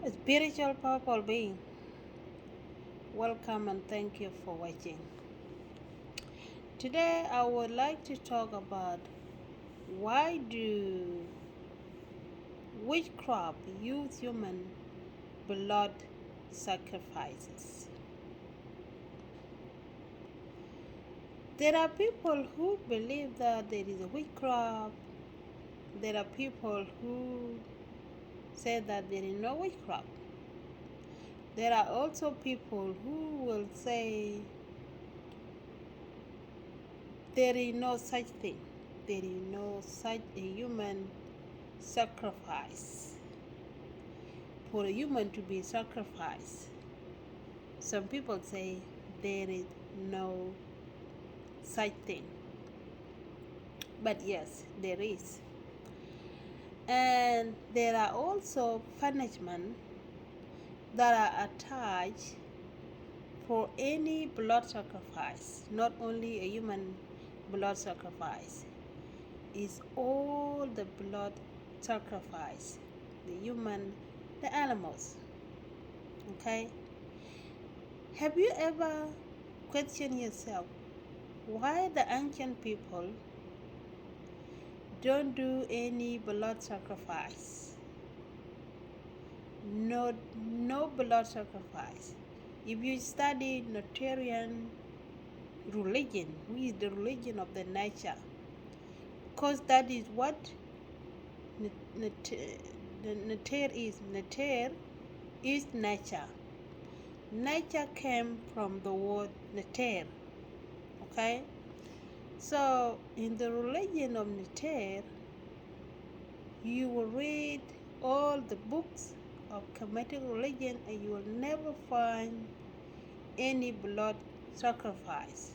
Spiritual purple being, welcome and thank you for watching. Today I would like to talk about why do witchcraft use human blood sacrifices. There are people who believe that there is a witchcraft. There are people who say that there is no witchcraft. There are also people who will say there is no such thing. There is no such a human sacrifice. For a human to be sacrificed, some people say there is no such thing. But yes, there is. And there are also punishments that are attached for any blood sacrifice, not only a human blood sacrifice. It's all the blood sacrifice, the human, the animals. Okay? Have you ever questioned yourself why the ancient people don't do any blood sacrifice? No blood sacrifice. If you study Notarian religion, which is the religion of the nature, because that is what Nature is. Nature is nature. Nature came from the word nature. Okay? So in the religion of nature, you will read all the books of Kemetic religion and you will never find any blood sacrifice.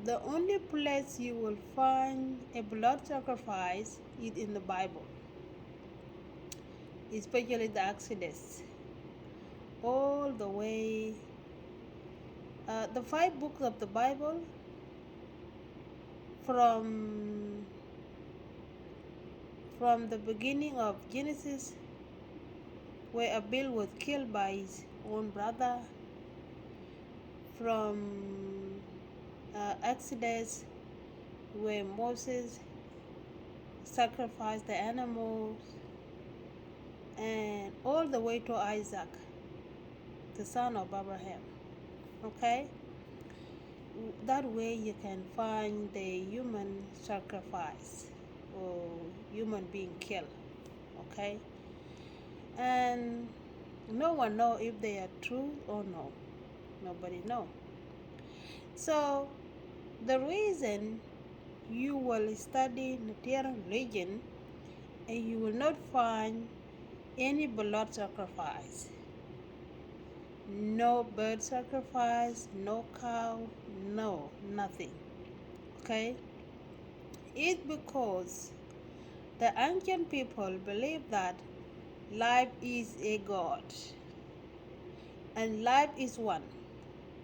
The only place you will find a blood sacrifice is in the Bible, especially the Exodus. All the way, the 5 books of the Bible, from the beginning of Genesis, where Abel was killed by his own brother, from Exodus, where Moses sacrificed the animals, and all the way to Isaac, the son of Abraham. Okay? That way you can find the human sacrifice or human being killed. Okay? And no one know if they are true or no. Nobody know. So the reason you will study Nigerian religion and you will not find any blood sacrifice, no bird sacrifice, no cow, no nothing. Okay? It's because the ancient people believe that life is a god and life is one.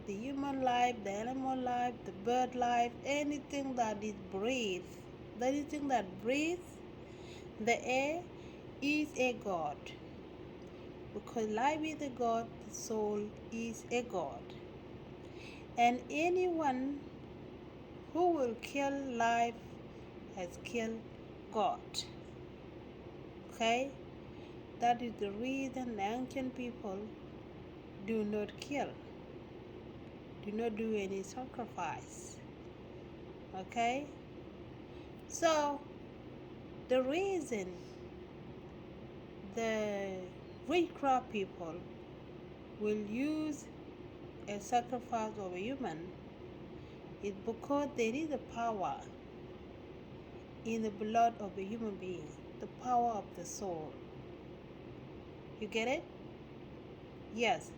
The human life, the animal life, the bird life, anything that breathes the air is a god. Because life is a god, the soul is a god. And anyone who will kill life has killed God. Okay? That is the reason the ancient people do not kill, do not do any sacrifice. Okay? So, the reason the witchcraft people will use a sacrifice of a human is because there is a power in the blood of a human being, the power of the soul. You get it? Yes,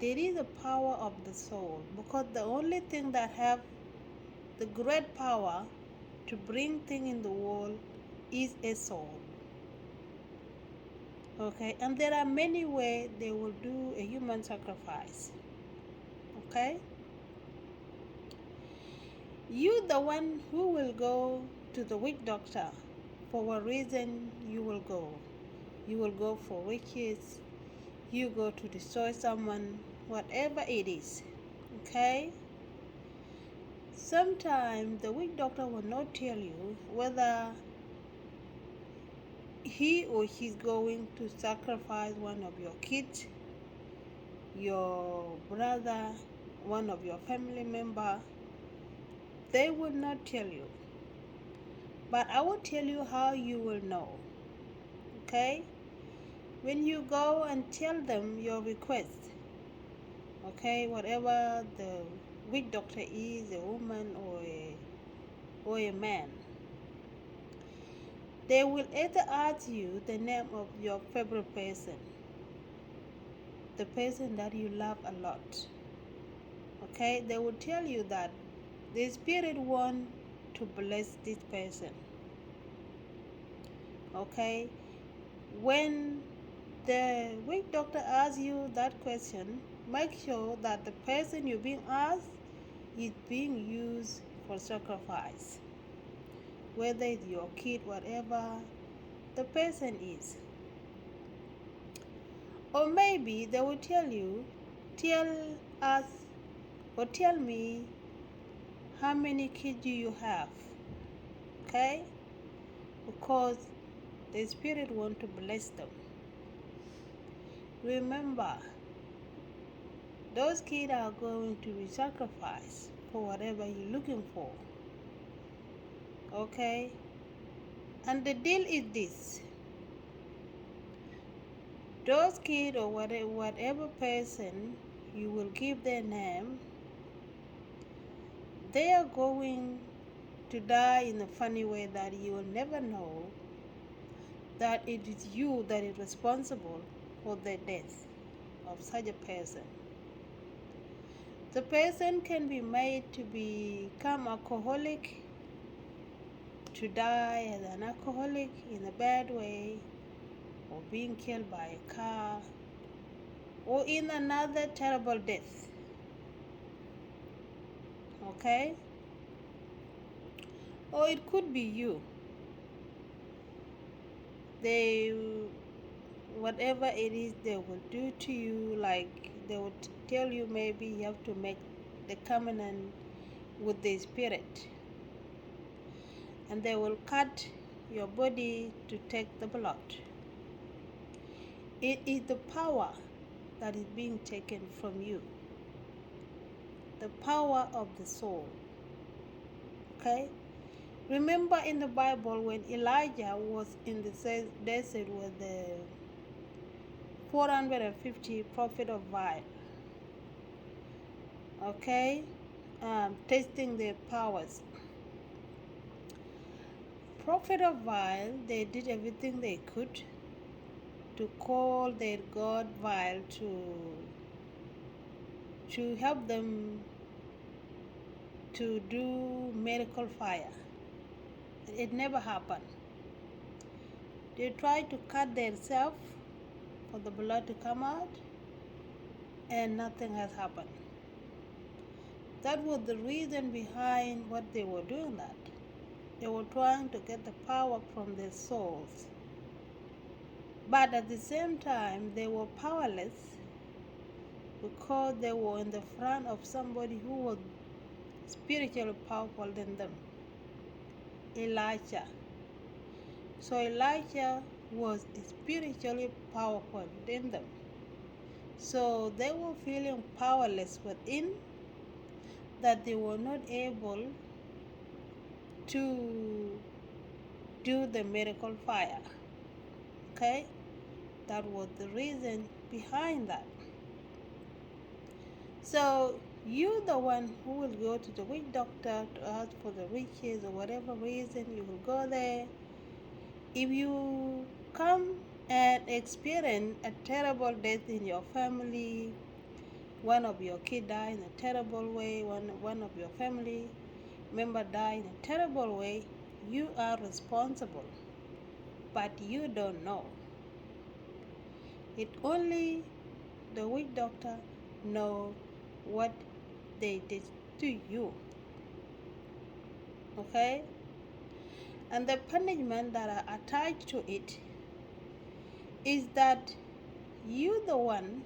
there is a power of the soul, because the only thing that have the great power to bring things in the world is a soul. Okay, and there are many ways they will do a human sacrifice. Okay, you the one who will go to the witch doctor, for what reason you will go? You will go for witches. You go to destroy someone, whatever it is. Okay? Sometimes the witch doctor will not tell you whether he or she's going to sacrifice one of your kids, your brother, one of your family member. They will not tell you. But I will tell you how you will know. Okay? When you go and tell them your request, okay, whatever the witch doctor is, a woman or a man, they will either ask you the name of your favorite person, the person that you love a lot. Okay, they will tell you that the spirit want to bless this person. Okay, when the witch doctor asks you that question, make sure that the person you're being asked is being used for sacrifice, whether it's your kid, whatever the person is. Or maybe they will tell you, tell us or tell me how many kids do you have, okay? Because the spirit want to bless them. Remember, those kids are going to be sacrificed for whatever you're looking for, okay? And the deal is this: those kids or whatever person you will give their name, they are going to die in a funny way that you will never know that it is you that is responsible for the death of such a person. The person can be made to become alcoholic, to die as an alcoholic in a bad way, or being killed by a car, or in another terrible death. Okay? Or it could be you. They, whatever it is they will do to you, like they would tell you maybe you have to make the covenant with the spirit, and they will cut your body to take the blood. It is the power that is being taken from you, the power of the soul. Okay? Remember in the Bible when Elijah was in the desert with the 450 prophet of Baal, okay, testing their powers. Prophet of Baal, they did everything they could to call their god Baal to help them to do miracle fire. It never happened. They tried to cut themselves for the blood to come out, and nothing has happened. That was the reason behind what they were doing that. They were trying to get the power from their souls. But at the same time, they were powerless because they were in the front of somebody who was spiritually powerful than them, Elijah. So Elijah was spiritually powerful than them. So they were feeling powerless within, that they were not able to do the miracle fire. Okay? That was the reason behind that. So you the one who will go to the witch doctor to ask for the witches or whatever reason, you will go there. If you come and experience a terrible death in your family, one of your kids die in a terrible way, one of your family member die in a terrible way, you are responsible, but you don't know. It only the witch doctor know what they did to you. Okay? And the punishment that are attached to it is that you, the one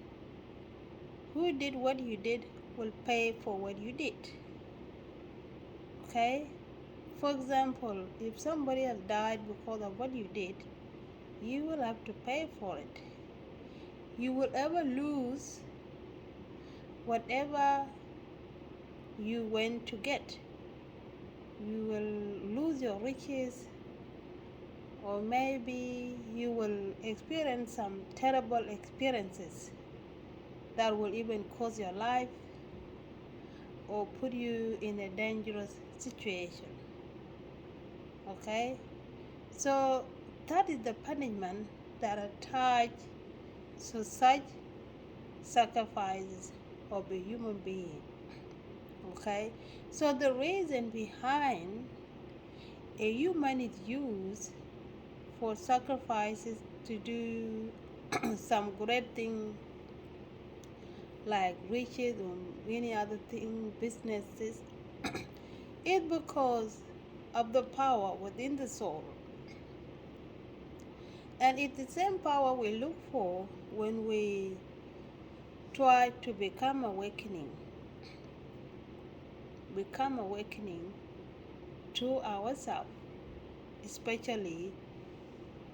who did what you did, will pay for what you did. Okay? For example, if somebody has died because of what you did, you will have to pay for it. You will ever lose whatever you went to get. You will lose your riches, or maybe you will experience some terrible experiences that will even cost your life or put you in a dangerous situation. Okay? So that is the punishment that attached to such sacrifices of a human being. Okay? So the reason behind a human is used for sacrifices to do some great thing like riches or any other thing, businesses, is because of the power within the soul. And it's the same power we look for when we try to become awakening to ourselves, especially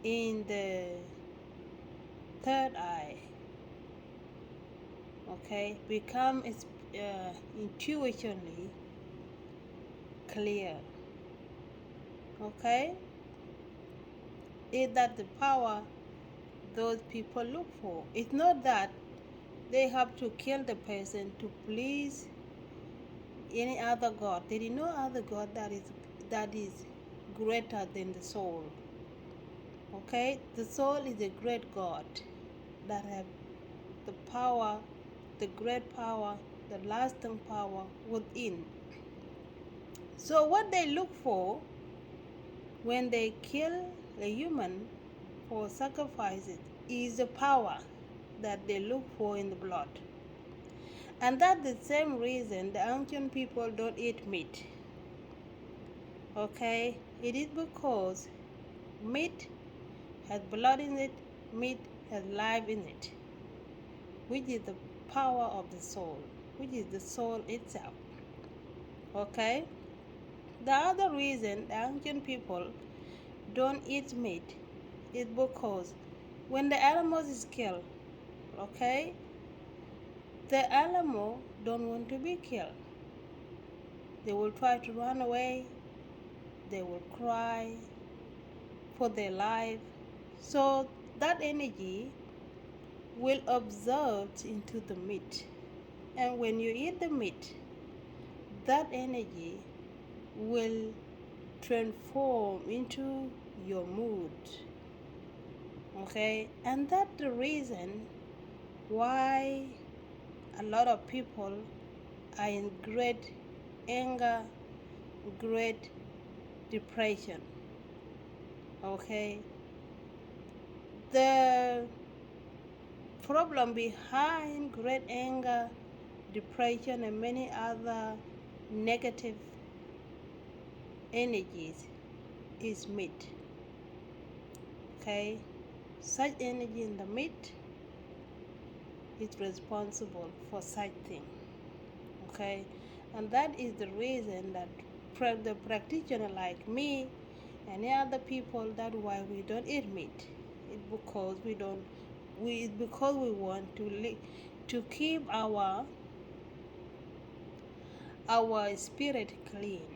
in the third eye. Okay, become intuitionally clear. Okay, is that the power those people look for? It's not that they have to kill the person to please any other god. There is no other god that is greater than the soul. Okay, the soul is a great god that have the power, the great power, the lasting power within. So what they look for when they kill a human for sacrifices is the power that they look for in the blood. And that's the same reason the ancient people don't eat meat. Okay? It is because meat has blood in it, meat has life in it, which is the power of the soul, which is the soul itself. Okay? The other reason the ancient people don't eat meat is because when the animal is killed, okay, the animal don't want to be killed. They will try to run away, they will cry for their life. So that energy will absorb into the meat. And when you eat the meat, that energy will transform into your mood. Okay? And that's the reason why a lot of people are in great anger, great depression. Okay? The problem behind great anger, depression, and many other negative energies is meat. Okay? Such energy in the meat is responsible for such thing. Okay? And that is the reason that the practitioner like me and the other people, that's why we don't eat meat. It's because we want to keep our spirit clean,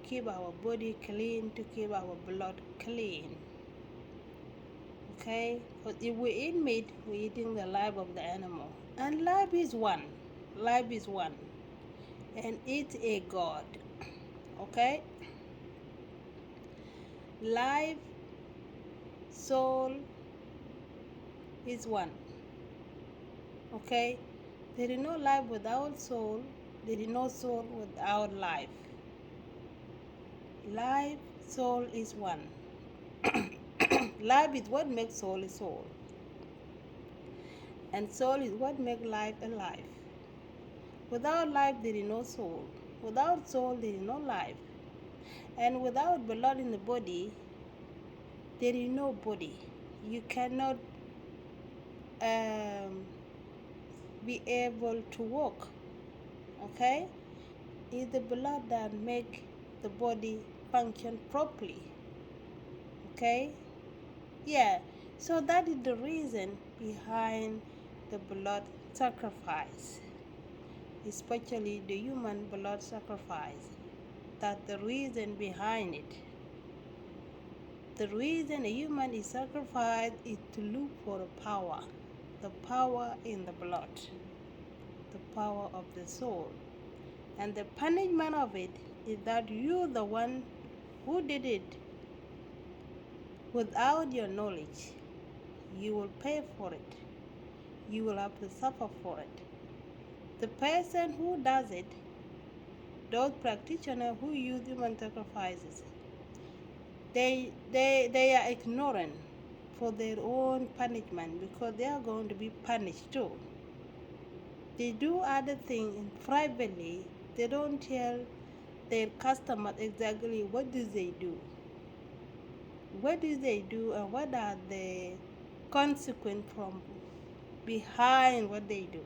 keep our body clean, to keep our blood clean. Okay? Because if we eat meat, we're eating the life of the animal. And life is one. Life is one. And it's a God. Okay? Life, soul is one. Okay? There is no life without soul. There is no soul without life. Life, soul is one. Life is what makes soul a soul. And soul is what makes life alive. Without life, there is no soul. Without soul, there is no life. And without blood in the body, there is no body. You cannot um, be able to walk. Okay, it's the blood that make the body function properly. Okay, yeah, so that is the reason behind the blood sacrifice, especially the human blood sacrifice. That's the reason behind it. The reason a human is sacrificed is to look for the power in the blood, the power of the soul. And the punishment of it is that you, the one who did it without your knowledge, you will pay for it. You will have to suffer for it. The person who does it, those practitioners who use human sacrifices, they are ignorant for their own punishment because they are going to be punished too. They do other things privately. They don't tell their customers exactly what do they do. What do they do and what are the consequences from behind what they do.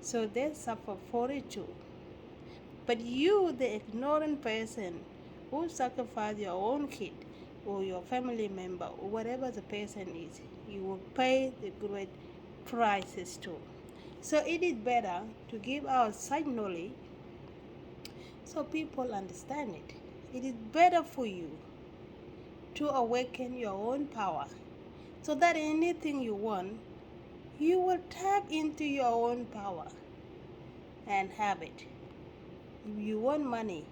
So they suffer for it too. But you, the ignorant person who sacrifice your own kid or your family member or whatever the person is, you will pay the great prices too. So it is better to give out such knowledge so people understand it. It is better for you to awaken your own power so that anything you want, you will tap into your own power and have it. If you want money,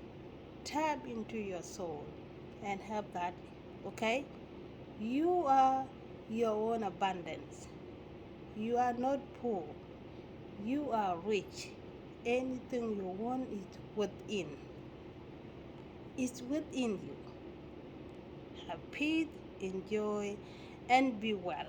tap into your soul and have that, okay? You are your own abundance. You are not poor. You are rich. Anything you want is within. It's within you. Have peace, enjoy, and be well.